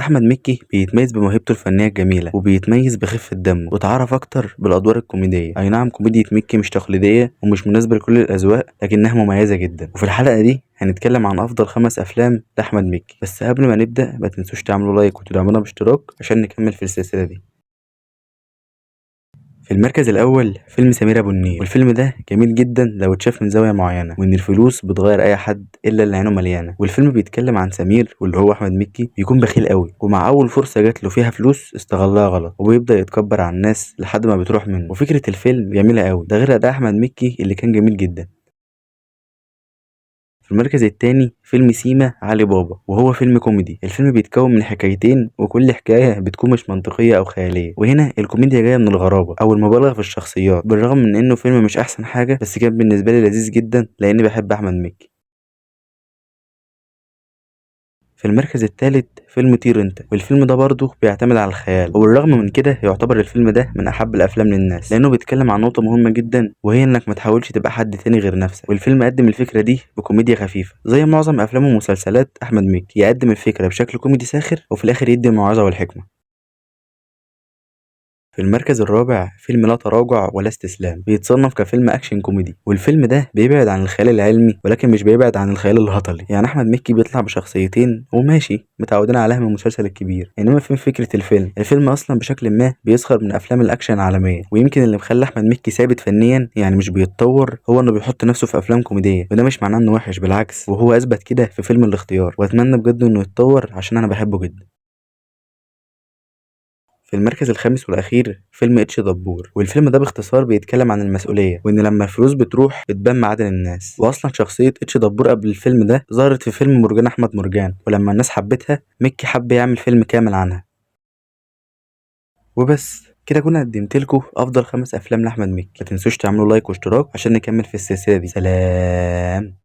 احمد مكي بيتميز بموهبته الفنيه الجميله وبيتميز بخفه دمه وتعرف اكتر بالادوار الكوميديه. اي نعم، كوميديا مكي مش تقليديه ومش مناسبه لكل الاذواق، لكنها مميزه جدا. وفي الحلقه دي هنتكلم عن افضل 5 افلام لاحمد مكي. بس قبل ما نبدا ما تنسوش تعملوا لايك وتدعمونا باشتراك عشان نكمل في السلسله دي. في المركز الأول فيلم سمير أبو النيل، والفيلم ده جميل جدا لو اتشاف من زاوية معينة، وإن الفلوس بتغير أي حد إلا اللي عينه مليانة. والفيلم بيتكلم عن سمير واللي هو أحمد مكي بيكون بخيل قوي، ومع أول فرصة جات له فيها فلوس استغلها غلط وبيبدأ يتكبر على الناس لحد ما بتروح منه. وفكرة الفيلم جميلة قوي، ده غير أداء أحمد مكي اللي كان جميل جدا. في المركز التاني فيلم سيما علي بابا، وهو فيلم كوميدي. الفيلم بيتكون من حكايتين وكل حكاية بتكون مش منطقية أو خيالية، وهنا الكوميديا جاية من الغرابة أو المبالغة في الشخصيات. بالرغم من إنه فيلم مش أحسن حاجة، بس كان بالنسبة لي لذيذ جدا لأني بحب أحمد مكي. في المركز الثالث فيلم طير انت، والفيلم ده برضه بيعتمد على الخيال، وبالرغم من كده يعتبر الفيلم ده من احب الافلام للناس، لانه بيتكلم عن نقطه مهمه جدا، وهي انك ما تحاولش تبقى حد تاني غير نفسك. والفيلم قدم الفكره دي بكوميديا خفيفه زي معظم افلام ومسلسلات احمد مكي، يقدم الفكره بشكل كوميدي ساخر وفي الاخر يدي الموعظه والحكمه. في المركز الرابع فيلم لا تراجع ولا استسلام، بيتصنف كفيلم اكشن كوميدي، والفيلم ده بيبعد عن الخيال العلمي ولكن مش بيبعد عن الخيال الهطلي. يعني احمد مكي بيطلع بشخصيتين وماشي متعودين عليها من المسلسل الكبير، انما فين فكره الفيلم اصلا بشكل ما بيسخر من افلام الاكشن العالميه. ويمكن اللي مخلي احمد مكي ثابت فنيا يعني مش بيتطور هو انه بيحط نفسه في افلام كوميديه، وده مش معناه انه وحش، بالعكس، وهو اثبت كده في فيلم الاختيار، واتمنى بجد انه يتطور عشان انا بحبه جدا. في المركز الخامس والأخير فيلم اتش دبور، والفيلم ده باختصار بيتكلم عن المسؤولية، وإن لما الفلوس بتروح بتبان معادن الناس. وأصلا شخصية اتش دبور قبل الفيلم ده ظهرت في فيلم مرجان أحمد مرجان، ولما الناس حبتها مكي حب يعمل فيلم كامل عنها. وبس كده كنا قدمت لكم أفضل 5 أفلام لأحمد مكي. ما تنسوش تعملوا لايك واشتراك عشان نكمل في السلسلة دي. سلام.